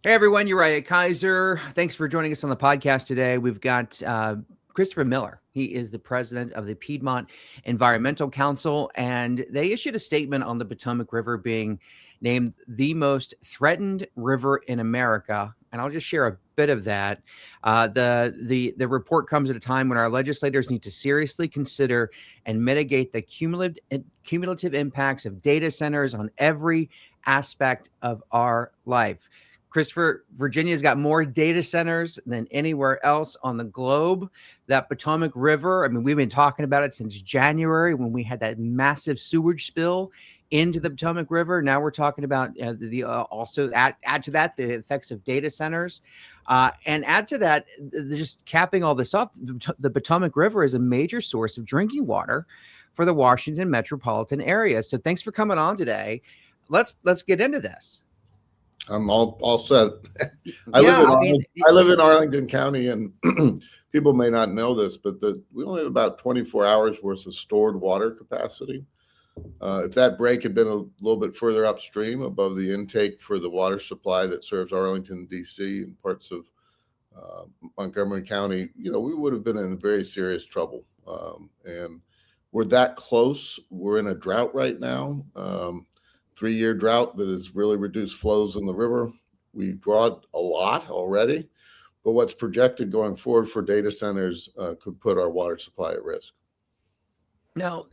Hey everyone, Uriah Kiser. Thanks for joining us on the podcast today. We've got Christopher Miller. He is the president of the Piedmont Environmental Council, and they issued a statement on the Potomac River being named the most threatened river in America. And I'll just share a bit of that. The report comes at a time when our legislators need to seriously consider and mitigate the cumulative impacts of data centers on every aspect of our life. Christopher, Virginia's got more data centers than anywhere else on the globe. That Potomac River, I mean, we've been talking about it since January when we had that massive sewage spill into the Potomac River. Now we're talking about also add to that the effects of data centers. And add to that, just capping all this off, the Potomac River is a major source of drinking water for the Washington metropolitan area. So thanks for coming on today. Let's get into this. I'm all set. I live in Arlington County, and people may not know this, but we only have about 24 hours worth of stored water capacity. If that break had been a little bit further upstream above the intake for the water supply that serves Arlington, D.C. and parts of Montgomery County, we would have been in very serious trouble. And we're that close. We're in a drought right now. 3-year drought that has really reduced flows in the river. We draw a lot already, but what's projected going forward for data centers could put our water supply at risk. Now,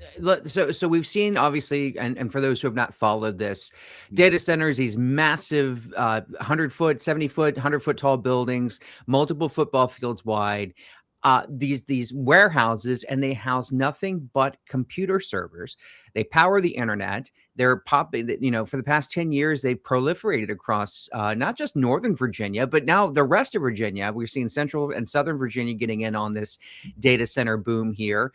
so we've seen, obviously, and for those who have not followed this, data centers, these massive 100-foot, 70-foot, 100-foot tall buildings, multiple football fields wide, these warehouses, and they house nothing but computer servers. They power the internet. They're popping, for the past 10 years, they've proliferated across not just Northern Virginia, but now the rest of Virginia. We've seen Central and Southern Virginia getting in on this data center boom here.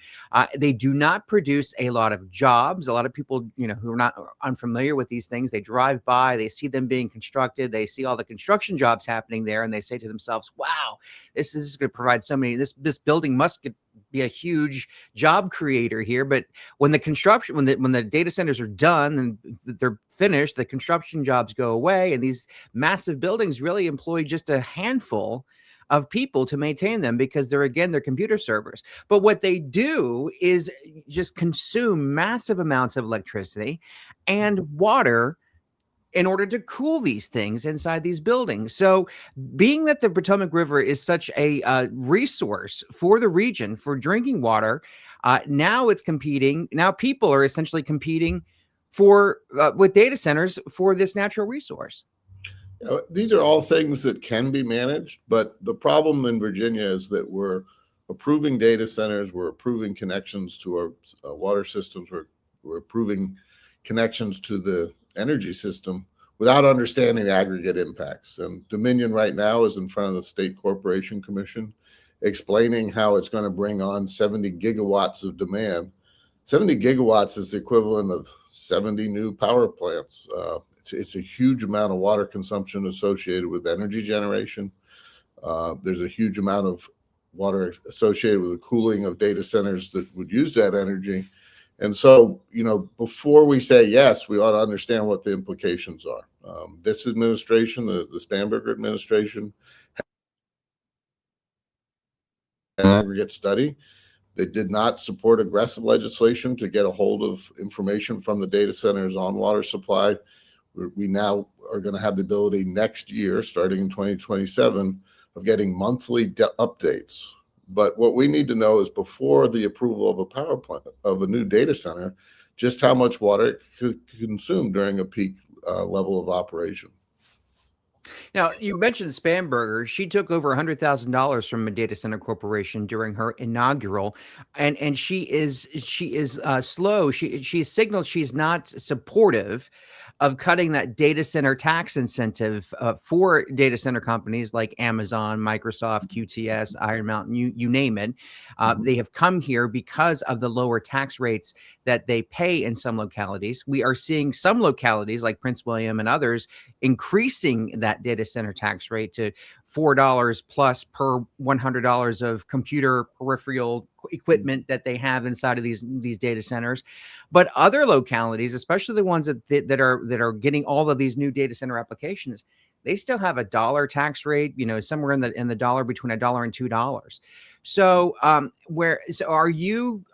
They do not produce a lot of jobs. A lot of people, who are not unfamiliar with these things, they drive by, they see them being constructed, they see all the construction jobs happening there, and they say to themselves, wow, this is going to provide so many, this building must be a huge job creator here. But when the construction, when the data centers are done and they're finished, the construction jobs go away, and these massive buildings really employ just a handful of people to maintain them because they're computer servers. But what they do is just consume massive amounts of electricity and water in order to cool these things inside these buildings. So being that the Potomac River is such a resource for the region for drinking water, now it's competing. Now people are essentially competing for with data centers for this natural resource. These are all things that can be managed, but the problem in Virginia is that we're approving data centers, we're approving connections to our water systems, we're approving connections to the energy system without understanding the aggregate impacts. And Dominion right now is in front of the State Corporation Commission explaining how it's going to bring on 70 gigawatts of demand. 70 gigawatts is the equivalent of 70 new power plants. It's a huge amount of water consumption associated with energy generation. There's a huge amount of water associated with the cooling of data centers that would use that energy. And so, before we say yes, we ought to understand what the implications are. This administration, the Spanberger administration, had an aggregate study. They did not support aggressive legislation to get a hold of information from the data centers on water supply. We now are going to have the ability next year, starting in 2027, of getting monthly updates. But what we need to know is before the approval of a power plant, of a new data center, just how much water it could consume during a peak level of operation. Now, you mentioned Spanberger. She took over $100,000 from a data center corporation during her inaugural, and she is slow. She signaled she's not supportive of cutting that data center tax incentive for data center companies like Amazon, Microsoft, QTS, Iron Mountain, you name it. They have come here because of the lower tax rates that they pay in some localities. We are seeing some localities like Prince William and others increasing that data center tax rate to $4 plus per $100 of computer peripheral equipment that they have inside of these data centers. But other localities, especially the ones that are getting all of these new data center applications, they still have $1 tax rate, somewhere in the dollar, between $1 and $2. So, are you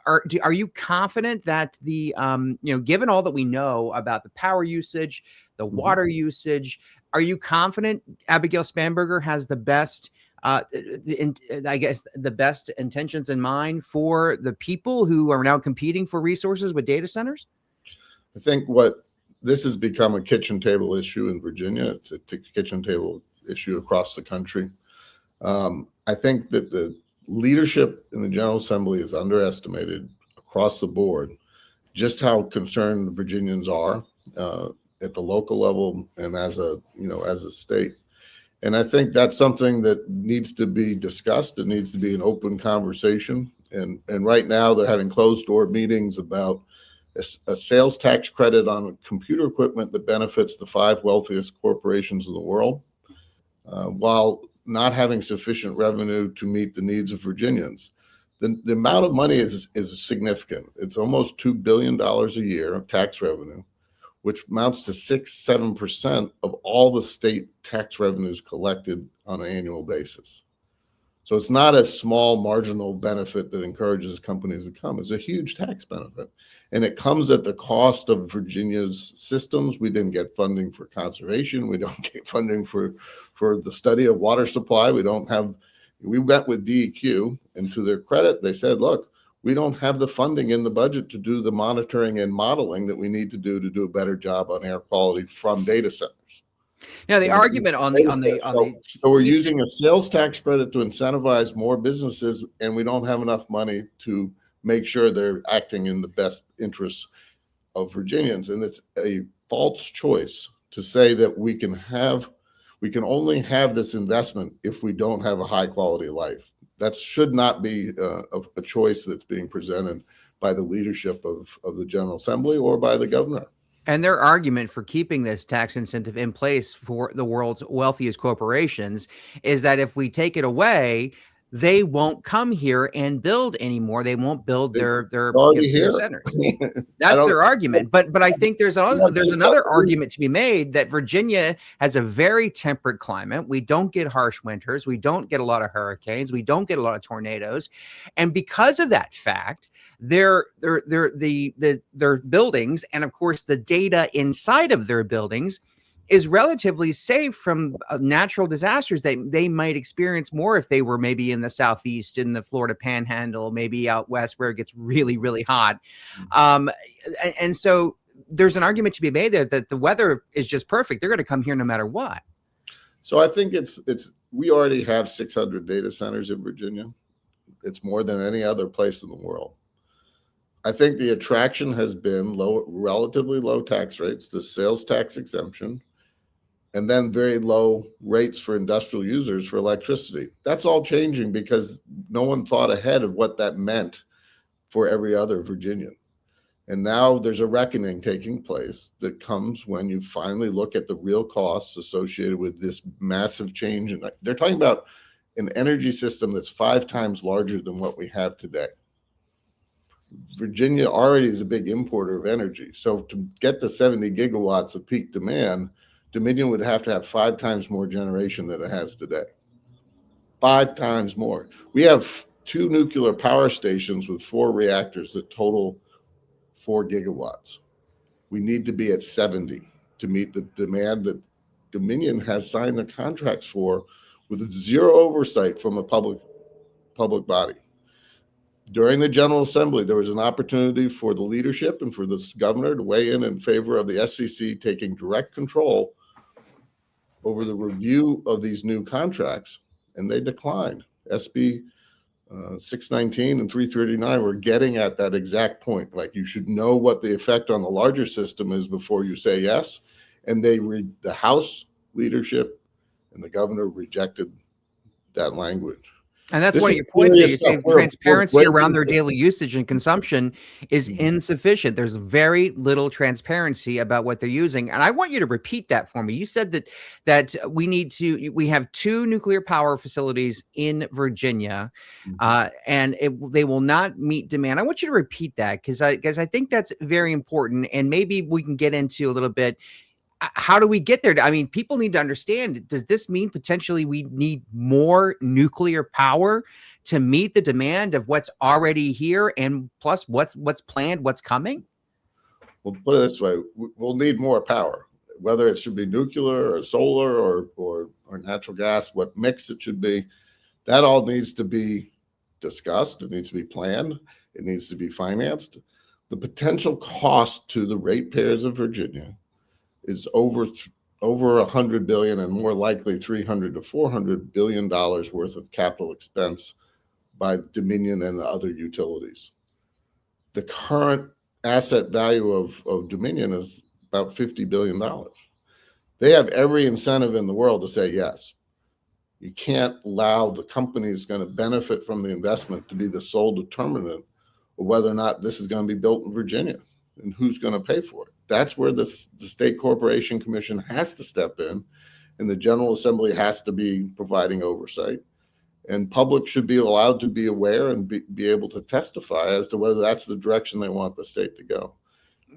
confident that given all that we know about the power usage, the water usage, are you confident Abigail Spanberger has the best, the best intentions in mind for the people who are now competing for resources with data centers? I think this has become a kitchen table issue in Virginia. It's a kitchen table issue across the country. I think that the leadership in the General Assembly is underestimated across the board just how concerned Virginians are at the local level and as a state. And I think that's something that needs to be discussed. It needs to be an open conversation. And right now they're having closed door meetings about a sales tax credit on computer equipment that benefits the 5 wealthiest corporations in the world, while not having sufficient revenue to meet the needs of Virginians. The amount of money is significant. It's almost $2 billion a year of tax revenue, which amounts to 6-7% of all the state tax revenues collected on an annual basis. So it's not a small marginal benefit that encourages companies to come. It's a huge tax benefit. And it comes at the cost of Virginia's systems. We didn't get funding for conservation. We don't get funding for the study of water supply. We went with DEQ, and to their credit, they said, look, we don't have the funding in the budget to do the monitoring and modeling that we need to do a better job on air quality from data centers. Now, the argument so we're using a sales tax credit to incentivize more businesses, and we don't have enough money to make sure they're acting in the best interests of Virginians. And it's a false choice to say that we can only have this investment if we don't have a high quality life. That should not be a choice that's being presented by the leadership of the General Assembly or by the governor. And their argument for keeping this tax incentive in place for the world's wealthiest corporations is that if we take it away, they won't come here and build anymore. They won't build their centers. That's their argument. But I think there's another argument to be made that Virginia has a very temperate climate. We don't get harsh winters. We don't get a lot of hurricanes. We don't get a lot of tornadoes. And because of that fact, their buildings, and of course the data inside of their buildings, is relatively safe from natural disasters that they might experience more if they were maybe in the Southeast, in the Florida Panhandle, maybe out west where it gets really, really hot. And so there's an argument to be made there that the weather is just perfect. They're going to come here no matter what. So I think we already have 600 data centers in Virginia. It's more than any other place in the world. I think the attraction has been relatively low tax rates, the sales tax exemption, and then very low rates for industrial users for electricity. That's all changing because no one thought ahead of what that meant for every other Virginian. And now there's a reckoning taking place that comes when you finally look at the real costs associated with this massive change. And they're talking about an energy system that's 5 times larger than what we have today. Virginia already is a big importer of energy. So to get to 70 gigawatts of peak demand, Dominion would have to have 5 times more generation than it has today. 5 times more. We have 2 nuclear power stations with 4 reactors that total 4 gigawatts. We need to be at 70 to meet the demand that Dominion has signed the contracts for with zero oversight from a public body. During the General Assembly, there was an opportunity for the leadership and for the governor to weigh in favor of the SEC taking direct control over the review of these new contracts, and they declined. SB 619 and 339 were getting at that exact point. Like, you should know what the effect on the larger system is before you say yes. And the House leadership and the governor rejected that language. And that's one of your points there. You say transparency around their daily usage and consumption is insufficient. There's very little transparency about what they're using. And I want you to repeat that for me. You said that we have 2 nuclear power facilities in Virginia, and they will not meet demand. I want you to repeat that because I think that's very important. And maybe we can get into a little bit how do we get there? I mean, people need to understand, does this mean potentially we need more nuclear power to meet the demand of what's already here, and plus what's planned, what's coming? We'll put it this way: we'll need more power, whether it should be nuclear or solar or natural gas, what mix it should be. That all needs to be discussed. It needs to be planned. It needs to be financed. The potential cost to the ratepayers of Virginia is over $100 billion, and more likely $300 to $400 billion worth of capital expense by Dominion and the other utilities. The current asset value of Dominion is about $50 billion. They have every incentive in the world to say yes. You can't allow the company that's going to benefit from the investment to be the sole determinant of whether or not this is going to be built in Virginia and who's going to pay for it. That's where the State Corporation Commission has to step in, and the General Assembly has to be providing oversight. And public should be allowed to be aware and be able to testify as to whether that's the direction they want the state to go.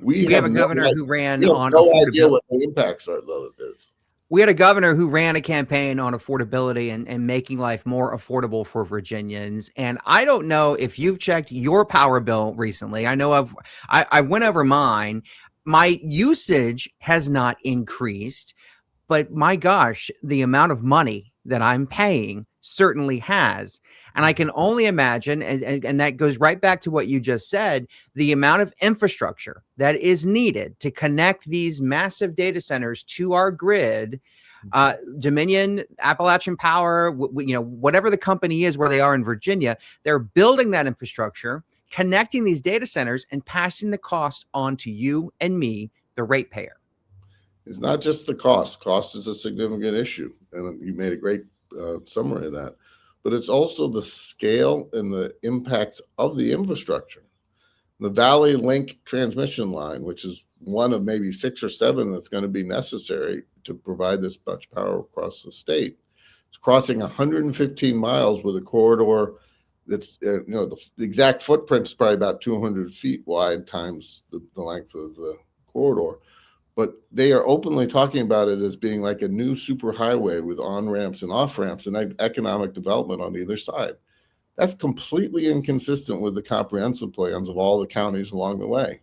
We have a governor who ran on no idea what the impacts are, though. We had a governor who ran a campaign on affordability and making life more affordable for Virginians. And I don't know if you've checked your power bill recently. I know I went over mine. My usage has not increased, but my gosh, the amount of money that I'm paying certainly has. And I can only imagine, and that goes right back to what you just said, the amount of infrastructure that is needed to connect these massive data centers to our grid. Dominion, Appalachian Power, whatever the company is where they are in Virginia, they're building that infrastructure, connecting these data centers, and passing the cost on to you and me, the ratepayer. It's not just the cost. Cost is a significant issue, and you made a great summary of that. But it's also the scale and the impacts of the infrastructure. The Valley Link transmission line, which is one of maybe 6 or 7 that's going to be necessary to provide this much power across the state, it's crossing 115 miles with a corridor that's, the exact footprint is probably about 200 feet wide times the length of the corridor. But they are openly talking about it as being like a new superhighway with on-ramps and off-ramps and economic development on either side. That's completely inconsistent with the comprehensive plans of all the counties along the way.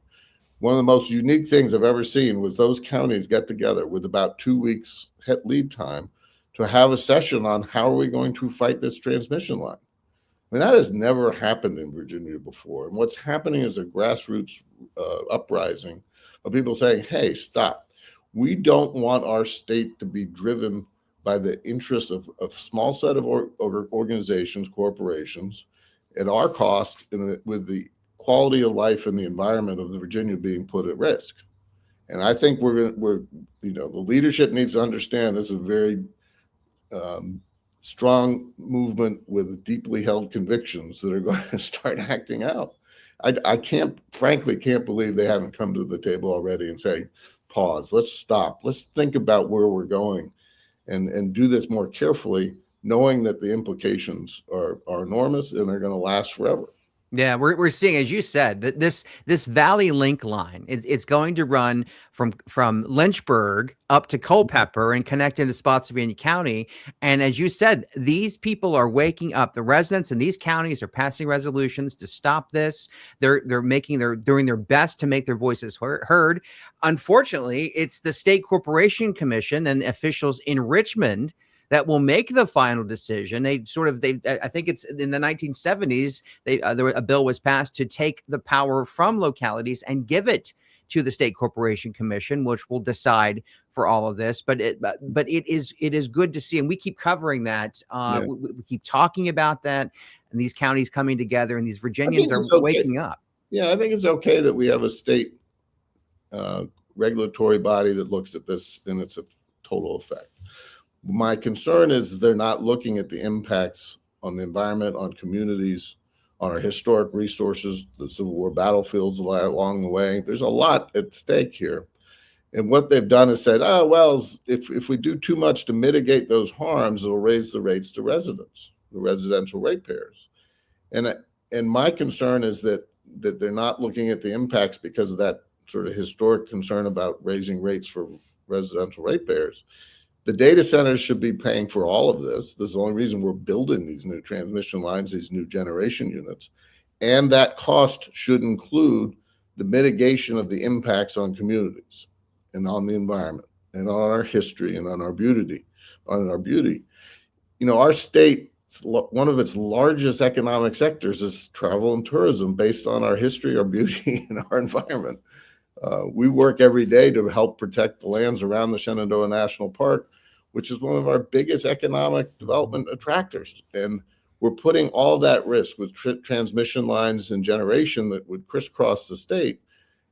One of the most unique things I've ever seen was those counties get together with about 2 weeks lead time to have a session on how are we going to fight this transmission line. I mean, that has never happened in Virginia before. And what's happening is a grassroots uprising of people saying, hey, stop. We don't want our state to be driven by the interests of a small set of organizations, corporations, at our cost, with the quality of life and the environment of the Virginia being put at risk. And I think the leadership needs to understand this is a very strong movement with deeply held convictions that are going to start acting out. I frankly can't believe they haven't come to the table already and say, pause, let's stop. Let's think about where we're going and do this more carefully, knowing that the implications are enormous and they're going to last forever. Yeah, we're seeing, as you said, that this Valley Link line, it's going to run from Lynchburg up to Culpeper and connect into Spotsylvania County. And as you said, these people are waking up. The residents in these counties are passing resolutions to stop this. They're doing their best to make their voices heard. Unfortunately, it's the State Corporation Commission and officials in Richmond that will make the final decision. I think it's in the 1970s, a bill was passed to take the power from localities and give it to the State Corporation Commission, which will decide for all of this. But it is good to see, and we keep covering that. We keep talking about that, and these counties coming together, and these Virginians are waking up. Yeah, I think it's okay that we have a state regulatory body that looks at this in its total effect. My concern is they're not looking at the impacts on the environment, on communities, on our historic resources, the Civil War battlefields along the way. There's a lot at stake here. And what they've done is said, if we do too much to mitigate those harms, it'll raise the rates to residents, the residential ratepayers. And my concern is that they're not looking at the impacts because of that sort of historic concern about raising rates for residential ratepayers. The data centers should be paying for all of this. This is the only reason we're building these new transmission lines, these new generation units. And that cost should include the mitigation of the impacts on communities and on the environment and on our history and on our beauty. You know, our state, one of its largest economic sectors is travel and tourism based on our history, our beauty, and our environment. We work every day to help protect the lands around the Shenandoah National Park, which is one of our biggest economic development attractors. And we're putting all that risk with transmission lines and generation that would crisscross the state.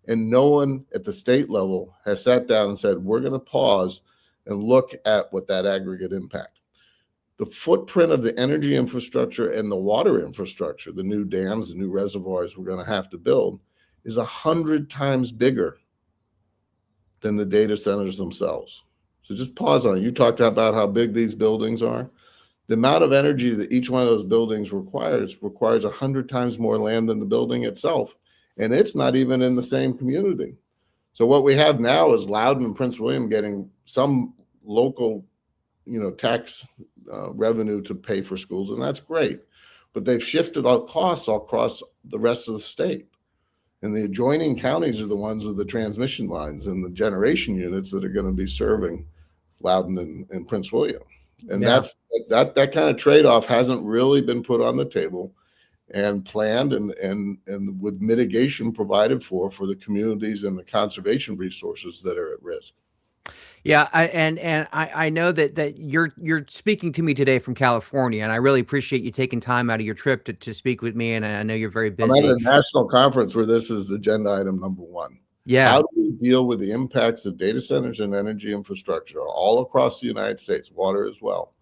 And no one at the state level has sat down and said, we're going to pause and look at what that aggregate impact. The footprint of the energy infrastructure and the water infrastructure, the new dams, the new reservoirs we're going to have to build, is 100 times bigger than the data centers themselves. So just pause on it. You talked about how big these buildings are. The amount of energy that each one of those buildings requires 100 times more land than the building itself. And it's not even in the same community. So what we have now is Loudoun and Prince William getting some local, tax revenue to pay for schools, and that's great. But they've shifted all costs all across the rest of the state. And the adjoining counties are the ones with the transmission lines and the generation units that are going to be serving Loudoun and Prince William. And that kind of trade-off hasn't really been put on the table and planned and with mitigation provided for the communities and the conservation resources that are at risk. Yeah, I know that you're speaking to me today from California, and I really appreciate you taking time out of your trip to speak with me. And I know you're very busy. I'm at a national conference where this is agenda item number one. Yeah. How do we deal with the impacts of data centers and energy infrastructure all across the United States, water as well?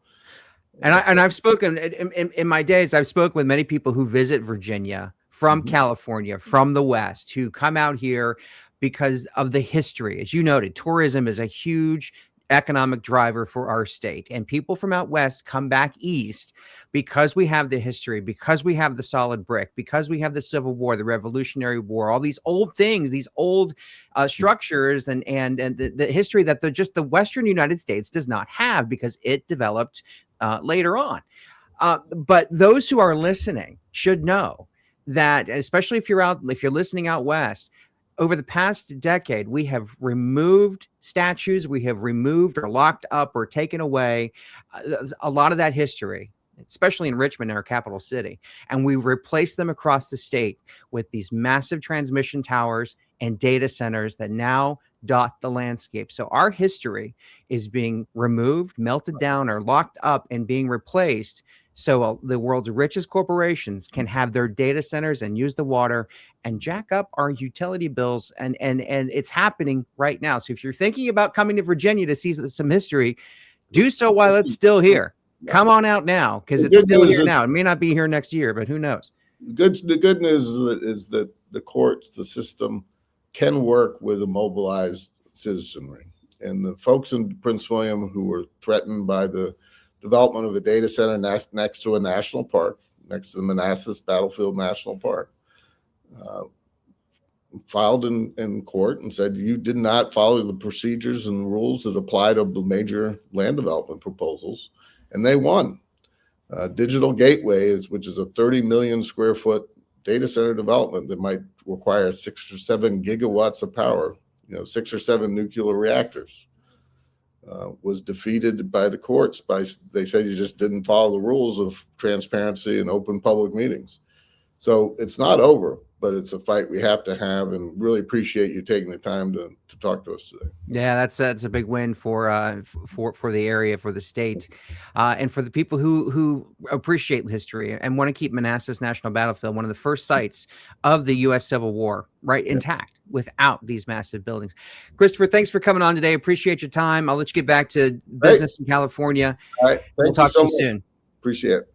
And I've spoken in my days, I've spoken with many people who visit Virginia from California, from the West, who come out here because of the history. As you noted, tourism is a huge economic driver for our state. And people from out West come back East because we have the history, because we have the solid brick, because we have the Civil War, the Revolutionary War, all these old things, these old structures and the history that just the Western United States does not have because it developed later on. But those who are listening should know that, especially if you're listening out West, over the past decade, we have removed statues, we have removed or locked up or taken away a lot of that history, especially in Richmond, our capital city. And we replaced them across the state with these massive transmission towers and data centers that now dot the landscape. So our history is being removed, melted down, or locked up and being replaced so the world's richest corporations can have their data centers and use the water and jack up our utility bills. And it's happening right now. So if you're thinking about coming to Virginia to see some history, do so while it's still here. Come on out now, because it's still here now. It may not be here next year, but who knows? The good news is that the courts, the system, can work with a mobilized citizenry. And the folks in Prince William who were threatened by the development of a data center next to a national park, next to the Manassas Battlefield National Park, filed in court and said you did not follow the procedures and rules that apply to the major land development proposals, and they won. Digital Gateway, which is a 30 million square foot data center development that might require 6 or 7 gigawatts of power, 6 or 7 nuclear reactors, was defeated by the courts. They said you just didn't follow the rules of transparency and open public meetings. So it's not over, but it's a fight we have to have, and really appreciate you taking the time to talk to us today. Yeah, that's a big win for the area, for the state, and for the people who appreciate history and want to keep Manassas National Battlefield, one of the first sites of the U.S. Civil War, intact without these massive buildings. Christopher, thanks for coming on today. Appreciate your time. I'll let you get back to business in California. All right. We'll talk to you soon. Appreciate it.